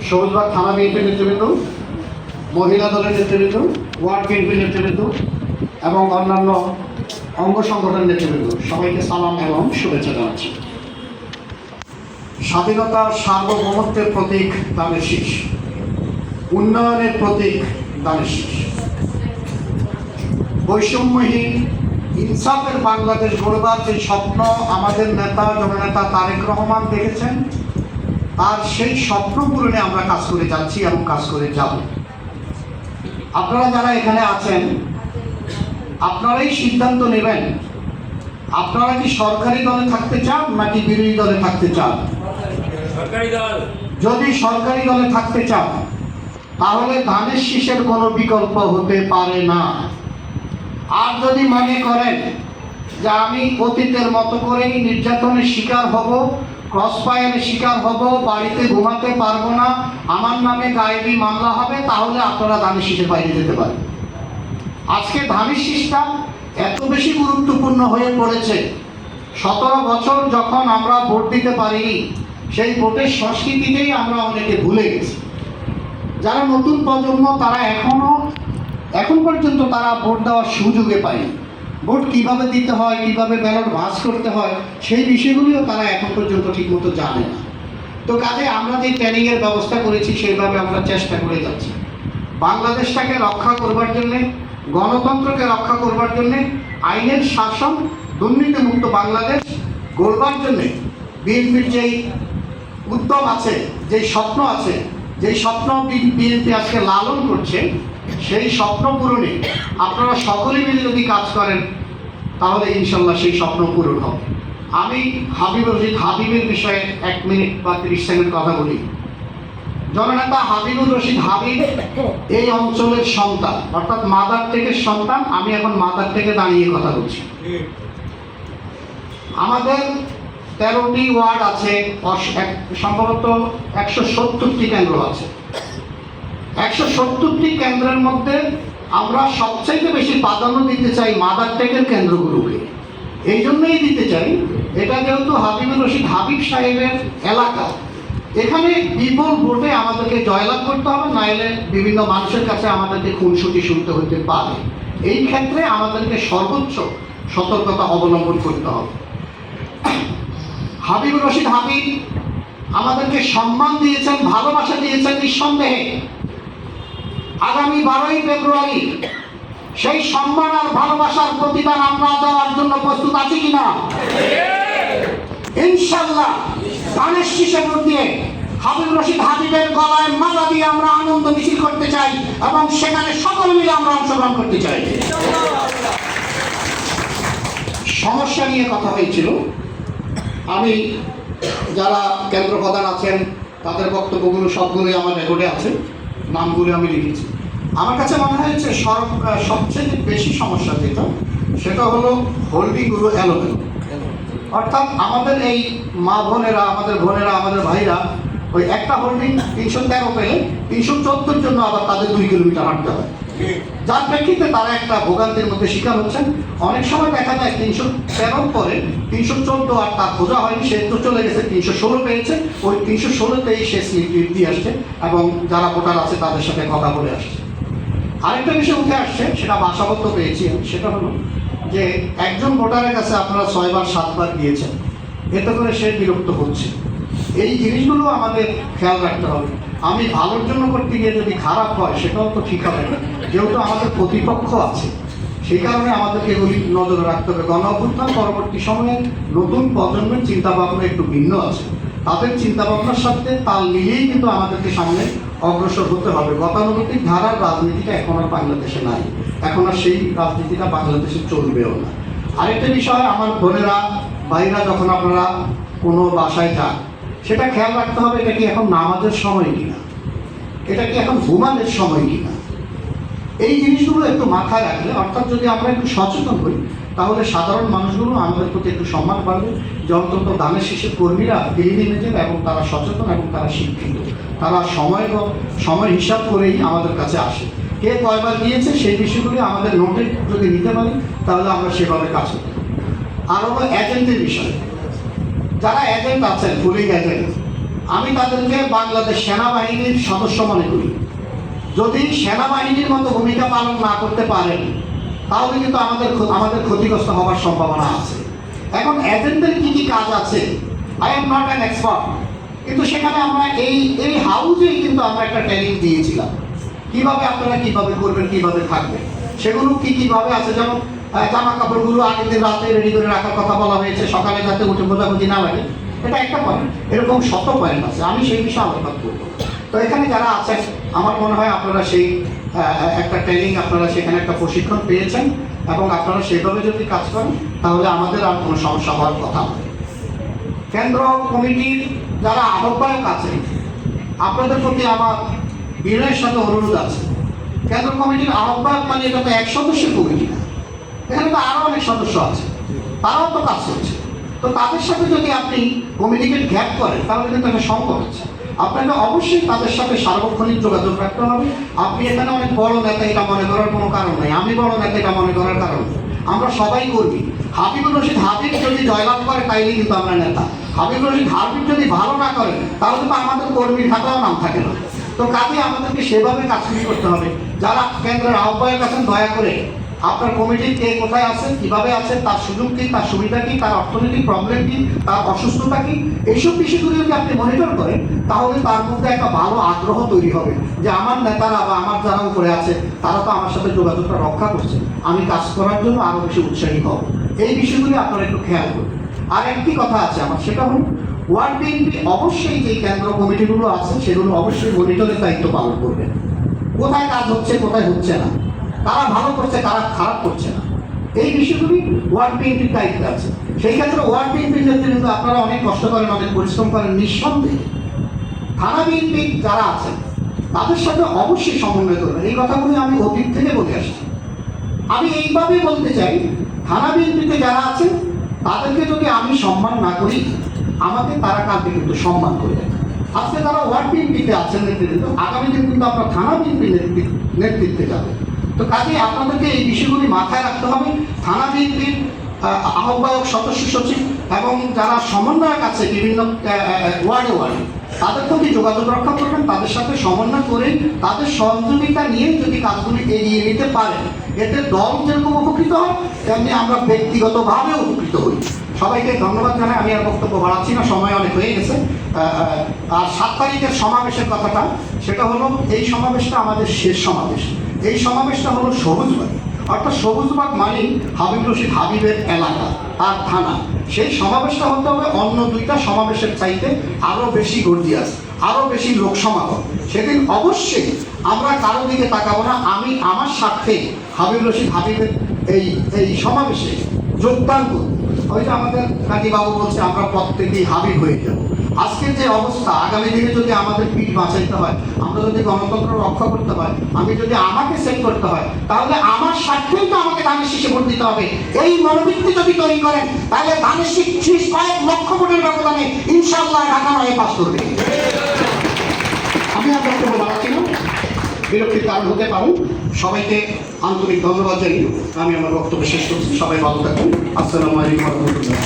সবুজবাগ থানা বিএনপির নেতৃবৃন্দ, মহিলা দলের নেতৃবৃন্দ, ওয়ার্ড বিএনপির নেতৃবৃন্দ এবং অন্যান্য অঙ্গ সংগঠনের নেতৃবৃন্দ, সবাইকে সালাম এবং শুভেচ্ছা জানাচ্ছি। স্বাধীনতা, সার্বভৌমত্বের প্রতীক ধানের শীষ, উন্নয়নের প্রতীক ধানের শীষ, বৈষম্যহীন ইনসাফের বাংলাদেশ গড়বার যে স্বপ্ন আমাদের নেতা জননেতা তারেক রহমান দেখেছেন, আর সেই স্বপ্ন পূরণে আমরা কাজ করে যাচ্ছি এবং কাজ করে যাব। আপনারা যারা এখানে আছেন, আপনারাই সিদ্ধান্ত নেবেন আপনারা কি সরকারি দলে থাকতে চান নাকি বিরোধী দলে থাকতে চান। সরকারি দল। যদি সরকারি দলে থাকতে চান তাহলে ধানের শীষের কোনো বিকল্প হতে পারে না। আর যদি মনে করেন যে আমি অতীতের মতো করেই নির্যাতনের শিকার হব, ক্রস ফায়ারের শিকার হব, বাড়িতে ঘুমাতে পারবো না, আমার নামে গায়েবী মামলা হবে, তাহলে আপনারা ধানের শীষের বাইরে যেতে পারেন। আজকে ধানের শীষটা এত বেশি গুরুত্বপূর্ণ হয়ে পড়েছে, 17 বছর যখন আমরা ভোট দিতে পারিনি, সেই ভোটের সংস্কৃতিতেই আমরা অনেকে ভুলে গেছি। যারা নতুন প্রজন্ম তারা এখন পর্যন্ত তারা ভোট দেওয়ার সুযোগে পায়নি। ভোট কিভাবে দিতে হয়, কিভাবে ব্যালট ভাঁজ করতে হয়, সেই বিষয়গুলিও তারা এখন পর্যন্ত ঠিকমতো জানে না। তো কাজে আমরা যে ট্রেনিংয়ের ব্যবস্থা করেছি সেইভাবে আমরা চেষ্টা করে যাচ্ছি বাংলাদেশটাকে রক্ষা করবার জন্যে, গণতন্ত্রকে রক্ষা করবার জন্যে, আইনের শাসন, দুর্নীতিমুক্ত বাংলাদেশ গড়বার জন্যে বিএনপির যেই উদ্যম আছে, যেই স্বপ্ন আছে, যেই স্বপ্ন বিএনপি আজকে লালন করছে, সেই স্বপ্ন পূরণে আপনারা সকলে মিলে যদি কাজ করেন তাহলে ইনশাল্লাহ সেই স্বপ্ন পূরণ হবে। আমি হাবিবের বিষয়ে 1 মিনিট বা 30 সেকেন্ড কথা বলি। জননেতা হাবিবুর রশিদ হাবিব এই অঞ্চলের সন্তান, অর্থাৎ মাদার টেকের সন্তান। আমি এখন মাদার টেকে দাঁড়িয়ে কথা বলছি। আমাদের 13টি ওয়ার্ড আছে, সম্ভবত 170টি কেন্দ্র আছে। 170টি কেন্দ্রের মধ্যে আমরা সবচাইতে বেশি প্রাধান্য দিতে চাই মাদার টেকের কেন্দ্রগুলোকে। এই জন্যই দিতে চাই, এটা যেহেতু হাবিবুর রশিদ হাবিব সাহেবের এলাকা, এখানে বিপুল ভোটে আমাদেরকে জয়লাভ করতে হবে, নাইলে বিভিন্ন মানুষের কাছে আমাদেরকে খুনসুটি শুনতে হতে পারে। এই ক্ষেত্রে আমাদেরকে সর্বোচ্চ সতর্কতা অবলম্বন করতে হবে। হাবিবুর রশিদ হাবিব আমাদেরকে সম্মান দিয়েছেন, ভালোবাসা দিয়েছেন নিঃসন্দেহে। আগামী 12ই ফেব্রুয়ারি সেই সম্মান আর ভালোবাসার প্রতিদান আমরা দেওয়ার জন্য প্রস্তুত আছি কিনা? ইনশাল্লাহ ধানের শীষে ভোট দিয়ে হাবিবুর রশিদ হাবিবের গলায় মালা দিয়ে আমরা আনন্দ মিছিল করতে চাই এবং সেখানে সকলে মিলে আমরা অংশগ্রহণ করতে চাই। সমস্যা নিয়ে কথা হয়েছিল। আমি যারা কেন্দ্র প্রধান আছেন তাদের বক্তব্যগুলো সবগুলোই আমার রেকর্ডে আছে, নামগুলো আমি লিখেছি। আমার কাছে মনে হয়েছে সবচেয়ে বেশি সমস্যা যেটা, সেটা হলো হোল্ডিংগুলো এলোমেলো। অর্থাৎ আমাদের এই মা বোনেরা, আমাদের বোনেরা, আমাদের ভাইরা ওই একটা হোল্ডিং 313 পেলে 314 জন্য আবার তাদের 2 কিলোমিটার হাঁটতে হয়, যার প্রেক্ষিতে তারা একটা ভোগান্তির মধ্যে শিকার হচ্ছেন। অনেক সময় দেখা যায় 313 পরে 314 আর তার খোঁজা হয়নি, সে তো চলে গেছে, 316 পেয়েছে, ওই 316তেই সে স্লিপ দিয়ে আসছে এবং যারা ভোটার আছে তাদের সাথে কথা বলে আসছে। আরেকটা বিষয় উঠে আসছে, সেটা বাসাবদ্ধ পেয়েছি, সেটা হলো যে একজন ভোটারের কাছে আপনারা 6 বার 7 বার গিয়েছেন, এতে করে সে বিরক্ত হচ্ছে। এই জিনিসগুলো আমাদের খেয়াল রাখতে হবে। আমি ভালোর জন্য করতে গিয়ে যদি খারাপ হয় সেটাও তো ঠিক হবে না, যেহেতু আমাদের প্রতিপক্ষ আছে, সেই কারণে আমাদেরকে এগুলি নজরে রাখতে হবে। গণ-অভ্যুত্থান পরবর্তী সময়ে নতুন প্রজন্মের চিন্তাভাবনা একটু ভিন্ন আছে, তাদের চিন্তাভাবনার সাথে তাল মিলিয়েই কিন্তু আমাদেরকে সামনে অগ্রসর হতে হবে। গতানুগতিক ধারার রাজনীতিটা এখন আর বাংলাদেশে নাই, এখন আর সেই রাজনীতিটা বাংলাদেশে চলবেও না। আরেকটা বিষয়, আমার বোনেরা ভাইরা, যখন আপনারা কোনো বাসায় যান সেটা খেয়াল রাখতে হবে, এটা কি এখন নামাজের সময় কিনা, এটা কি এখন ঘুমানোর সময় কিনা। এই জিনিসগুলো একটু মাথায় রাখলে, অর্থাৎ যদি আমরা একটু সচেতন হই, তাহলে সাধারণ মানুষগুলো আমাদের প্রতি একটু সম্মান পাবে যে অন্তত ধানের শীষের কর্মীরা দিল্লি নিজের এবং তারা সচেতন এবং তারা শিক্ষিত, তারা সময় হিসাব করেই আমাদের কাছে আসে। কে কয়বার দিয়েছে সেই বিষয়গুলি আমাদের নোটে যদি নিতে পারি তাহলে আমরা সেভাবে কাজ করি। আর হলো এজেন্টের বিষয়, যারা এজেন্ট আছেন, পুলিং এজেন্ট, আমি তাদেরকে বাংলাদেশ সেনাবাহিনীর সদস্য মনে করি। যদি সেনাবাহিনীর মতো ভূমিকা পালন না করতে পারেন তাহলে কিন্তু আমাদের ক্ষতিগ্রস্ত হওয়ার সম্ভাবনা আছে। এখন এজেন্টদের কি কি কাজ আছে, I am not an expert, কিন্তু সেখানে আমরা এই হাউজেই কিন্তু আমরা একটা ট্রেনিং দিয়েছিলাম কিভাবে আপনারা কিভাবে করবেন, কিভাবে থাকবেন, সেগুলো কিভাবে আছে। যেমন জামা কাপড়গুলো আগের দিন রাতে রেডি করে রাখার কথা বলা হয়েছে, সকালে যাতে উঠে বোঝাবুঝি না লাগে, এটা একটা পয়েন্ট। এরকম শত পয়েন্ট আছে, আমি সেই বিষয়ে আলোচনা করব। তো এখানে যারা আছেন আমার মনে হয় আপনারা সেই একটা ট্রেনিং, আপনারা সেখানে একটা প্রশিক্ষণ পেয়েছেন এবং আপনারা সেইভাবে যদি কাজ করেন তাহলে আমাদের আর কোনো সমস্যা হওয়ার কথা নয়। কেন্দ্র কমিটির যারা আহ্বায়ক আছেন আপনাদের প্রতি আমার বিনয়ের সাথে অনুরোধ আছে, কেন্দ্র কমিটির আহ্বায়ক মানে এটা তো এক সদস্যের কমিটি না, এখানে তো আরও অনেক সদস্য আছে, তারাও তো কাজ করছে। তো তাদের সাথে যদি আপনি কমিউনিকেট গ্যাপ করেন তাহলে কিন্তু একটা সংকট হচ্ছে। আপনাকে অবশ্যই তাদের সাথে সার্বক্ষণিক যোগাযোগ রাখতে হবে। আপনি এখানে অনেক বড় নেতা এটা মনে করার কোনো কারণ নেই, আমি বড় নেতা এটা মনে করার কারণ নেই, আমরা সবাই কর্মী। হাবিবুর রশিদ হাবিব যদি জয়লাভ করে তাইলে কিন্তু আমরা নেতা। হাবিবুর রশিদ হাবিব যদি ভালো না করে তাহলে তো আমাদের কর্মীর খাতাও নাম থাকে না। তো কাজে আমাদেরকে সেভাবে কাজ করতে হবে। যারা কেন্দ্রের আহ্বায়ক আছেন দয়া করে আপনার কমিটির কে কোথায় আছে, কিভাবে আছে, তার সুযোগ কি, তার সুবিধা কি, তার অর্থনৈতিক প্রবলেম কি, তার অসুস্থতা কি, এইসব বিষয়গুলি যদি আপনি মনিটর করেন তাহলে তার মধ্যে একটা ভালো আগ্রহ তৈরি হবে যে আমার নেতারা বা আমার যারা উপরে আছে তারা তো আমার সাথে যোগাযোগটা রক্ষা করছে, আমি কাজ করার জন্য আরও বেশি উৎসাহী হব। এই বিষয়গুলি আপনারা একটু খেয়াল করবেন। আর একটি কথা আছে আমার, সেটা হল ওয়ার্ড বিএনপি অবশ্যই যে কেন্দ্র কমিটিগুলো আছে সেগুলো অবশ্যই মনিটরের দায়িত্ব পালন করবেন। কোথায় কাজ হচ্ছে, কোথায় হচ্ছে না, কারা ভালো করছে, কারা খারাপ করছে না, এই বিষয়গুলি ওয়ার্ড বিএনপির দায়িত্ব আছে। সেই ক্ষেত্রে ওয়ার্ড বিএনপির ক্ষেত্রে কিন্তু আপনারা অনেক কষ্ট করেন, অনেক পরিশ্রম করেন, নিঃসন্দেহে থানা বিএনপি যারা আছেন তাদের সাথে অবশ্যই সমন্বয় করবেন। এই কথাগুলি আমি অতীত থেকে বলে আসছি। আমি এইভাবেই বলতে চাই, থানা বিএনপিতে যারা আছেন তাদেরকে যদি আমি সম্মান না করি আমাকে তারা কালকে কিন্তু সম্মান করবেন। আজকে তারা ওয়ার্ড বিএনপিতে আছেন নেতৃত্ব, আগামী দিন কিন্তু আপনার থানা বিএনপি নেতৃত্বে যাবেন। তো কাজে আপনাদেরকে এই বিষয়গুলি মাথায় রাখতে হবে। থানা বিএনপির আহ্বায়ক, সদস্য সচিব এবং যারা সমন্বয়ক আছে বিভিন্ন ওয়ার্ডে তাদের প্রতি যোগাযোগ রক্ষা করবেন, তাদের সাথে সমন্বয় করে তাদের সহযোগিতা নিয়ে যদি কাজগুলি এগিয়ে নিতে পারেন এতে দল যেরকম উপকৃত হয় তেমনি আমরা ব্যক্তিগতভাবে উপকৃত হই। সবাইকে ধন্যবাদ জানাই। আমি আর বক্তব্য বাড়াচ্ছি না, সময় অনেক হয়ে গেছে। আর 7 তারিখের সমাবেশের কথাটা, সেটা হলো এই সমাবেশটা আমাদের শেষ সমাবেশ। এই সমাবেশটা হলো সবুজবাগ, অর্থাৎ সবুজবাগ মানেই হাবিব রশিদ হাবিবের এলাকা, তার থানা। সেই সমাবেশটা হতে হবে অন্য 2টা সমাবেশের চাইতে আরও বেশি গর্জিয়াস, আরও বেশি লোক সমাগম। সেদিন অবশ্যই আমরা কারো দিকে তাকাবো না, আমি আমার স্বার্থে হাবিব রশিদ হাবিবের এই সমাবেশে যোগদান করব। ওই যে আমাদের কাজীবাবু বলছে আমরা প্রত্যেকেই হাবিব হয়ে যাব। আজকের যে অবস্থা, আগামী দিনে যদি আমাদের পিঠ বাঁচাইতে হয়, আমরা যদি গণতন্ত্র রক্ষা করতে হয়, আমি যদি আমাকে সেট করতে হয় তাহলে আমার স্বার্থেই তো আমাকে ধানের শীষে ভোট দিতে হবে। এই মনোবৃত্তি যদি তৈরি করেন তাহলে ধানের শীষ কয়েক লক্ষ ভোটের ব্যবধানে ইনশাআল্লাহ ঢাকা নয় পাস করবে। আমি আর বক্তব্য বাড়াচ্ছি না, বিরক্তির কারণ হতে পারেন। সবাইকে আন্তরিক ধন্যবাদ জানিয়ে আমি আমার বক্তব্য শেষ করছি। সবাই ভালো থাকুন। আসসালামু আলাইকুম ওয়া রাহমাতুল্লাহ।